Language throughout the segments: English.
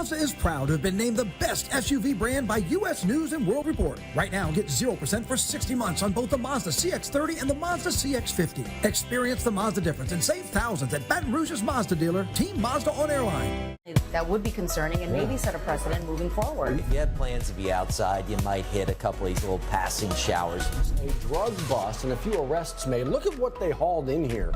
Mazda is proud to have been named the best SUV brand by U.S. News and World Report. Right now, get 0% for 60 months on both the Mazda CX-30 and the Mazda CX-50. Experience the Mazda difference and save thousands at Baton Rouge's Mazda dealer, Team Mazda on Airline. That would be concerning and maybe set a precedent moving forward. If you had plans to be outside, you might hit a couple of these little passing showers. A drug bust and a few arrests made. Look at what they hauled in here.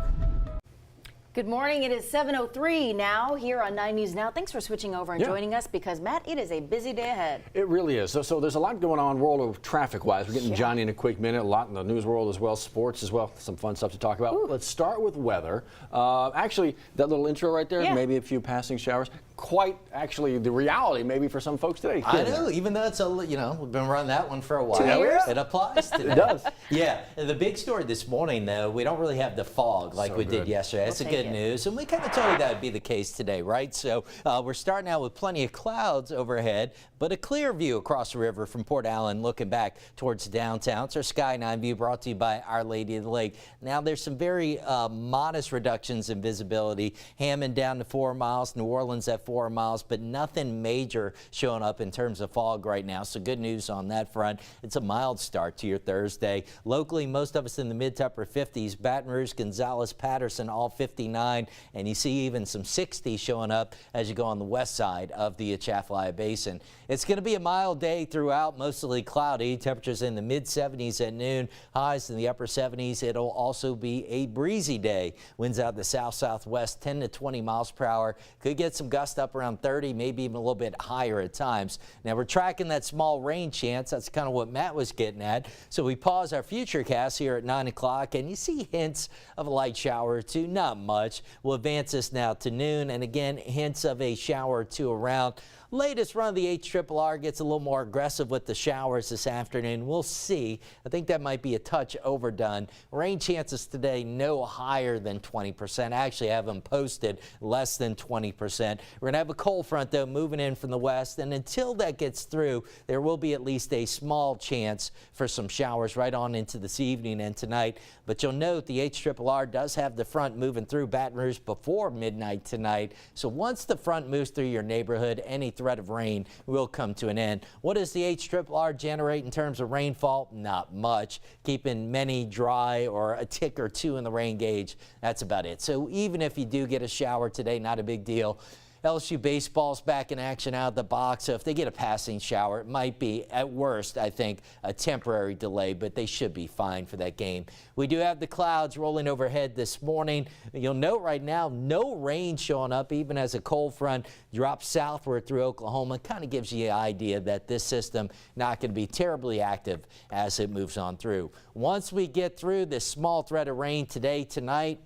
Good morning. It is 7:03 now here on 9 News Now. Thanks for switching over and joining us because, Matt, it is a busy day ahead. It really is. So there's a lot going on world of traffic-wise. We're getting Johnny in a quick minute. A lot in the news world as well, sports as well. Some fun stuff to talk about. Let's start with weather. Actually, that little intro right there, maybe a few passing showers. Quite actually the reality maybe for some folks today. I know, even though it's we've been running that one for a while. 2 years? It applies today. It does. Yeah. The big story this morning, though, we don't really have the fog like we did yesterday. That's the good news. And we kind of told you that would be the case today, right? So we're starting out with plenty of clouds overhead, but a clear view across the river from Port Allen looking back towards downtown. It's our Sky 9 view brought to you by Our Lady of the Lake. Now there's some very modest reductions in visibility. Hammond down to 4 miles, New Orleans at 4 miles, but nothing major showing up in terms of fog right now. So good news on that front. It's a mild start to your Thursday. Locally, most of us in the mid to upper 50s. Baton Rouge, Gonzales, Patterson, all 59. And you see even some 60s showing up as you go on the west side of the Atchafalaya Basin. It's going to be a mild day throughout, mostly cloudy. Temperatures in the mid 70s at noon, highs in the upper 70s. It'll also be a breezy day. Winds out the south-southwest, 10 to 20 miles per hour. Could get some gust up around 30, maybe even a little bit higher at times. Now we're tracking that small rain chance. That's kind of what Matt was getting at. So we pause our future cast here at 9 o'clock, and you see hints of a light shower or two, not much. We'll advance this now to noon, and again, hints of a shower or two around. Latest run of the HRRR gets a little more aggressive with the showers this afternoon. We'll see. I think that might be a touch overdone. Rain chances today no higher than 20%. Actually, I have them posted less than 20%. We're going to have a cold front, though, moving in from the west. And until that gets through, there will be at least a small chance for some showers right on into this evening and tonight. But you'll note the HRRR does have the front moving through Baton Rouge before midnight tonight. So once the front moves through your neighborhood, any threat of rain will come to an end. What does the HRRR generate in terms of rainfall? Not much. Keeping many dry or a tick or two in the rain gauge. That's about it. So even if you do get a shower today, not a big deal. LSU baseball's back in action out of the box, so if they get a passing shower, it might be, at worst, I think, a temporary delay, but they should be fine for that game. We do have the clouds rolling overhead this morning. You'll note right now, no rain showing up, even as a cold front drops southward through Oklahoma. Kind of gives you an idea that this system not going to be terribly active as it moves on through. Once we get through this small threat of rain today, tonight,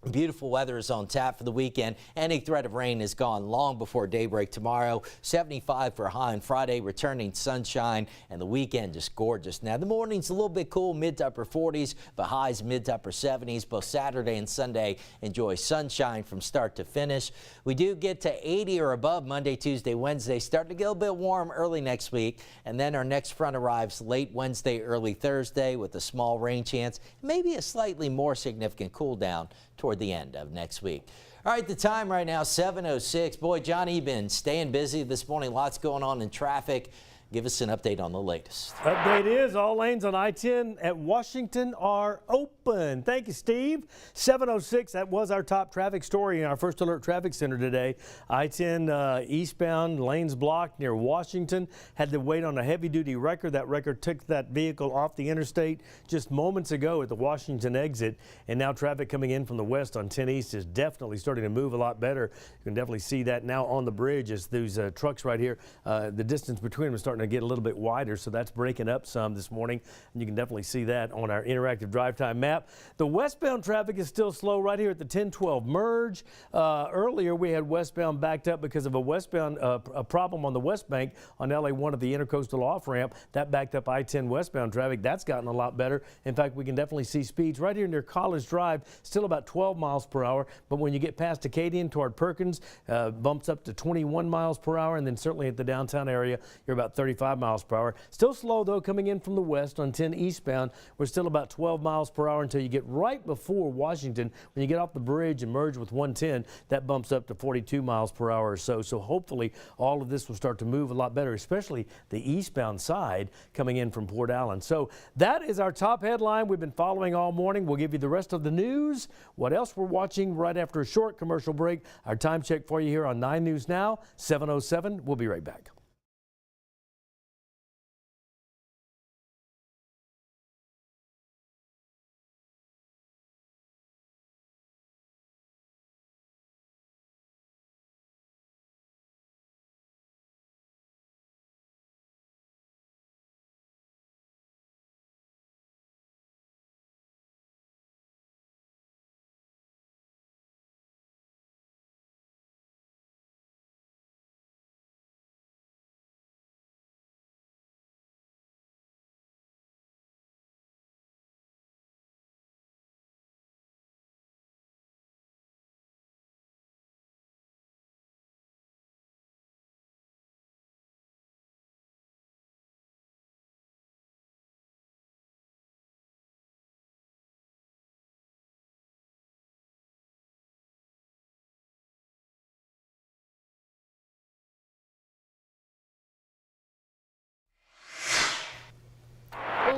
beautiful weather is on tap for the weekend. Any threat of rain is gone long before daybreak tomorrow. 75 for a high on Friday, returning sunshine, and the weekend just gorgeous. Now, the morning's a little bit cool, mid to upper 40s, but highs mid to upper 70s. Both Saturday and Sunday enjoy sunshine from start to finish. We do get to 80 or above Monday, Tuesday, Wednesday. Starting to get a little bit warm early next week, and then our next front arrives late Wednesday, early Thursday with a small rain chance, maybe a slightly more significant cool down toward the end of next week. All right, the time right now, 7:06. Boy, Johnny, you've been staying busy this morning. Lots going on in traffic. Give us an update on the latest. Update is all lanes on I-10 at Washington are open. Thank you, Steve. 7:06, that was our top traffic story in our First Alert Traffic Center today. I-10 eastbound, lanes blocked near Washington. Had to wait on a heavy-duty wrecker. That wrecker took that vehicle off the interstate just moments ago at the Washington exit. And now traffic coming in from the west on 10 East is definitely starting to move a lot better. You can definitely see that now on the bridge as those trucks right here, the distance between them is starting to get a little bit wider, so that's breaking up some this morning, and you can definitely see that on our interactive drive time map. The westbound traffic is still slow right here at the 1012 merge. Earlier we had westbound backed up because of a westbound a problem on the west bank on LA1 of the intercoastal off ramp. That backed up I-10 westbound traffic. That's gotten a lot better. In fact, we can definitely see speeds right here near College Drive, still about 12 miles per hour, but when you get past Acadian toward Perkins, bumps up to 21 miles per hour, and then certainly at the downtown area, you're about 30 35 miles per hour. Still slow, though, coming in from the west on 10 eastbound. We're still about 12 miles per hour until you get right before Washington. When you get off the bridge and merge with 110, that bumps up to 42 miles per hour or so. So hopefully all of this will start to move a lot better, especially the eastbound side coming in from Port Allen. So that is our top headline we've been following all morning. We'll give you the rest of the news, what else we're watching right after a short commercial break. Our time check for you here on 9 News Now, 7:07. We'll be right back.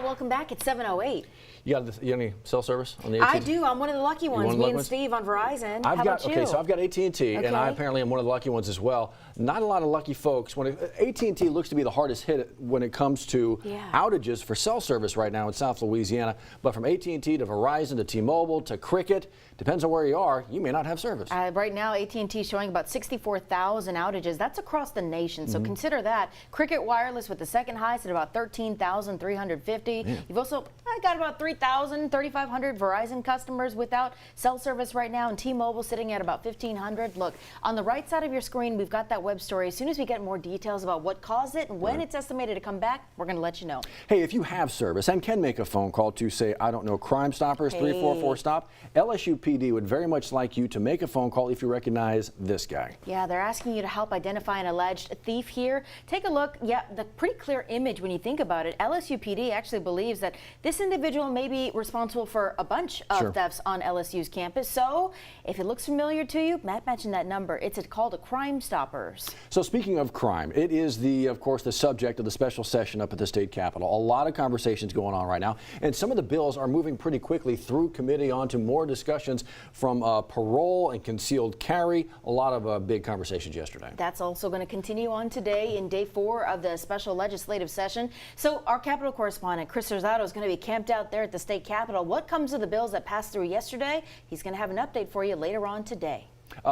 Welcome back. It's 7:08. You got any cell service on the AT&T? I do. I'm one of the lucky ones. Me and Steve on Verizon. How about you? Okay, so I've got AT&T, and I apparently am one of the lucky ones as well. Not a lot of lucky folks. AT&T looks to be the hardest hit when it comes to outages for cell service right now in South Louisiana. But from AT&T to Verizon to T-Mobile to Cricket, depends on where you are, you may not have service. Right now, AT&T is showing about 64,000 outages. That's across the nation, so consider that. Cricket Wireless with the second highest at about 13,350. You've also got about 3,500 Verizon customers without cell service right now, and T-Mobile sitting at about 1,500. Look, on the right side of your screen, we've got that web story. As soon as we get more details about what caused it and when it's estimated to come back, we're going to let you know. Hey, if you have service and can make a phone call to, say, I don't know, Crime Stoppers, 344-STOP, LSU PD would very much like you to make a phone call if you recognize this guy. Yeah, they're asking you to help identify an alleged thief here. Take a look. Yeah, the pretty clear image when you think about it. LSU PD actually believes that this individual may be responsible for a bunch of thefts on LSU's campus. So if it looks familiar to you, Matt mentioned that number. It's called a Crime Stoppers. So speaking of crime, it is of course, the subject of the special session up at the state capitol. A lot of conversations going on right now, and some of the bills are moving pretty quickly through committee on to more discussions from parole and concealed carry. A lot of big conversations yesterday. That's also going to continue on today in day 4 of the special legislative session. So our Capitol correspondent Chris Rosado is going to be camped out there at the state capitol. What comes of the bills that passed through yesterday? He's going to have an update for you later on today.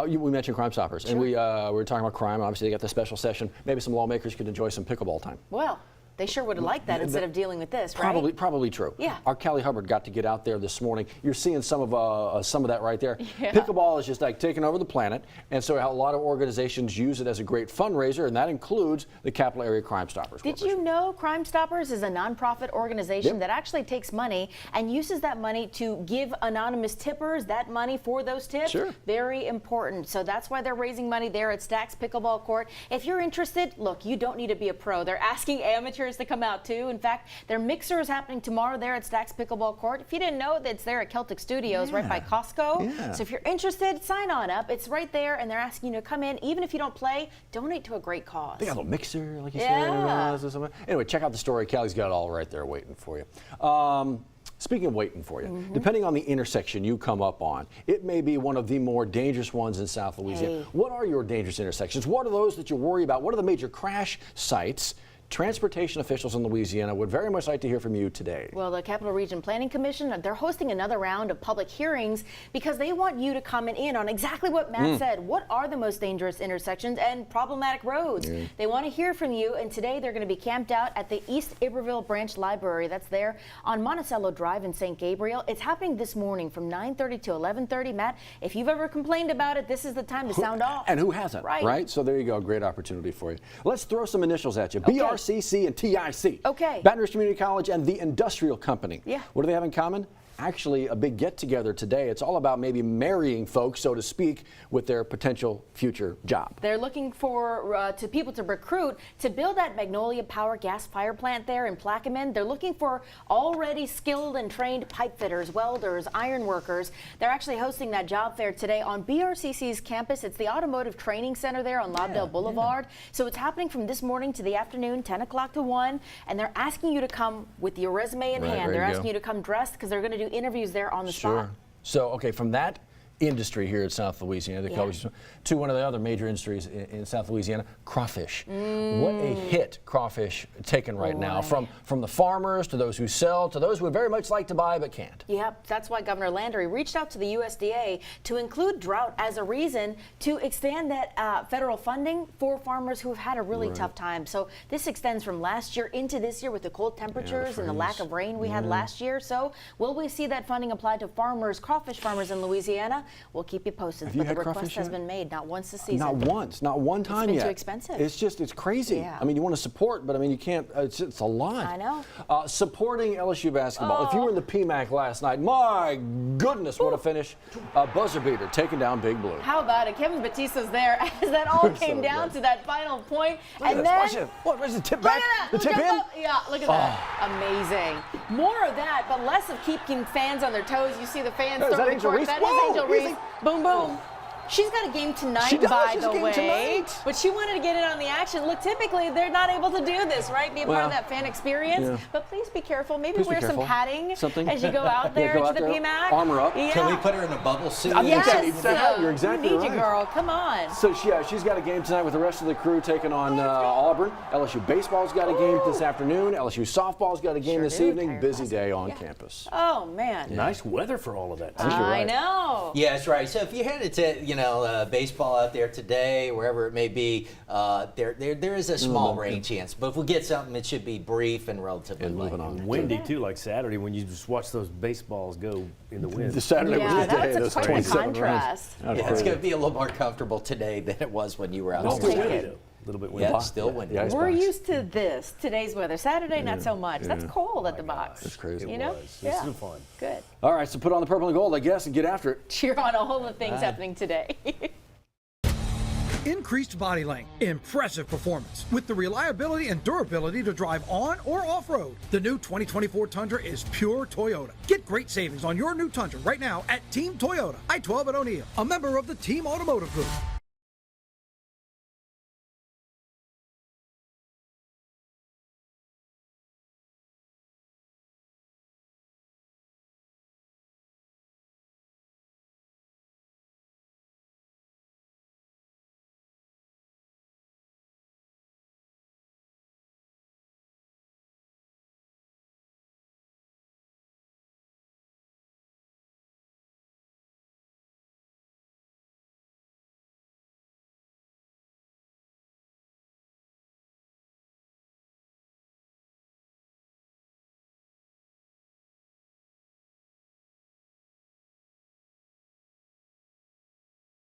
We mentioned Crime Stoppers, and we were talking about crime. Obviously, they got the special session. Maybe some lawmakers could enjoy some pickleball time. Well, they sure would have liked that instead of dealing with this, right? Probably true. Yeah. Our Callie Hubbard got to get out there this morning. You're seeing some of that right there. Yeah. Pickleball is just like taking over the planet, and so a lot of organizations use it as a great fundraiser, and that includes the Capital Area Crime Stoppers. Did you know Crime Stoppers is a nonprofit organization that actually takes money and uses that money to give anonymous tippers that money for those tips? Sure. Very important. So that's why they're raising money there at Stack's Pickleball Court. If you're interested, look, you don't need to be a pro. They're asking amateurs to come out too. In fact, their mixer is happening tomorrow there at Stack's Pickleball Court. If you didn't know, it's there at Celtic Studios right by Costco. Yeah. So if you're interested, sign on up. It's right there, and they're asking you to come in. Even if you don't play, donate to a great cause. They got a little mixer, like you said. Anyway, check out the story. Callie's got it all right there waiting for you. Speaking of waiting for you, depending on the intersection you come up on, it may be one of the more dangerous ones in South Louisiana. What are your dangerous intersections? What are those that you worry about? What are the major crash sites? Transportation officials in Louisiana would very much like to hear from you today. Well, the Capital Region Planning Commission, they're hosting another round of public hearings because they want you to comment in on exactly what Matt said. What are the most dangerous intersections and problematic roads? They want to hear from you, and today they're going to be camped out at the East Iberville Branch Library. That's there on Monticello Drive in St. Gabriel. It's happening this morning from 9:30 to 11:30. Matt, if you've ever complained about it, this is the time to sound off. And who hasn't, right? So there you go. Great opportunity for you. Let's throw some initials at you. BRCC and TIC. Okay. Baton Rouge Community College and the Industrial Company. Yeah. What do they have in common? actually a big get-together today. It's all about maybe marrying folks, so to speak, with their potential future job. They're looking for people to recruit to build that Magnolia Power gas fire plant there in Plaquemine. They're looking for already skilled and trained pipe fitters, welders, iron workers. They're actually hosting that job fair today on BRCC's campus. It's the Automotive Training Center there on Lobdell Boulevard. So it's happening from this morning to the afternoon, 10 o'clock to 1, and they're asking you to come with your resume in hand. They're asking you to come dressed because they're going to do interviews there on the spot. So, okay, from that industry here in South Louisiana, to one of the other major industries in South Louisiana, crawfish. What a hit crawfish taken right now, from the farmers to those who sell to those who would very much like to buy but can't. Yep, that's why Governor Landry reached out to the USDA to include drought as a reason to extend that federal funding for farmers who have had a really tough time. So this extends from last year into this year with the cold temperatures and the lack of rain we had last year. So will we see that funding applied to farmers, crawfish farmers in Louisiana? We'll keep you posted. But the request has been made not once this season. Not once, not one time yet. It's been too expensive. It's crazy. Yeah. I mean, you want to support, but I mean, you can't, it's a lot. I know. Supporting LSU basketball. If you were in the PMAC last night, my goodness, what a finish. Buzzer beater, taking down Big Blue. How about it? Kevin Batista's there as that all came down to that final point. Look at then, this. Where's the tip back? The tip in? Yeah, look at that. Amazing. More of that, but less of keeping fans on their toes. You see the fans Is that throwing Angel Reese? That is Angel Reese. Boom, boom. She's got a game tonight, by the way. But she wanted to get in on the action. Look, typically they're not able to do this, right? Be a part of that fan experience. Yeah. But please be careful. Maybe wear some padding as you go out there to the PMAC. Armor up. Can we put her in a bubble suit? Yes. You're exactly right. You need you, girl. Come on. So she's got a game tonight with the rest of the crew taking on Auburn. LSU baseball's got a game this afternoon. LSU softball's got a game this evening. Busy day on campus. Oh man. Nice weather for all of that. I know. Yeah, that's right. So if you're headed to baseball out there today, wherever it may be, there is a small rain chance. But if we get something, it should be brief and relatively light. Windy too, like Saturday when you just watch those baseballs go in the wind. The Saturday was the day. That's quite a contrast. Yeah, it's going to be a little more comfortable today than it was when you were out there. A little bit windy. Yeah, it's still windy. Yeah, we're used to today's weather. Saturday, not so much. That's cold at the box. That's crazy. You know? It's some fun. Good. All right, so put on the purple and gold, I guess, and get after it. Cheer on a whole lot of things happening today. Increased body length, impressive performance, with the reliability and durability to drive on or off-road. The new 2024 Tundra is pure Toyota. Get great savings on your new Tundra right now at Team Toyota, I-12 at O'Neill, a member of the Team Automotive Group.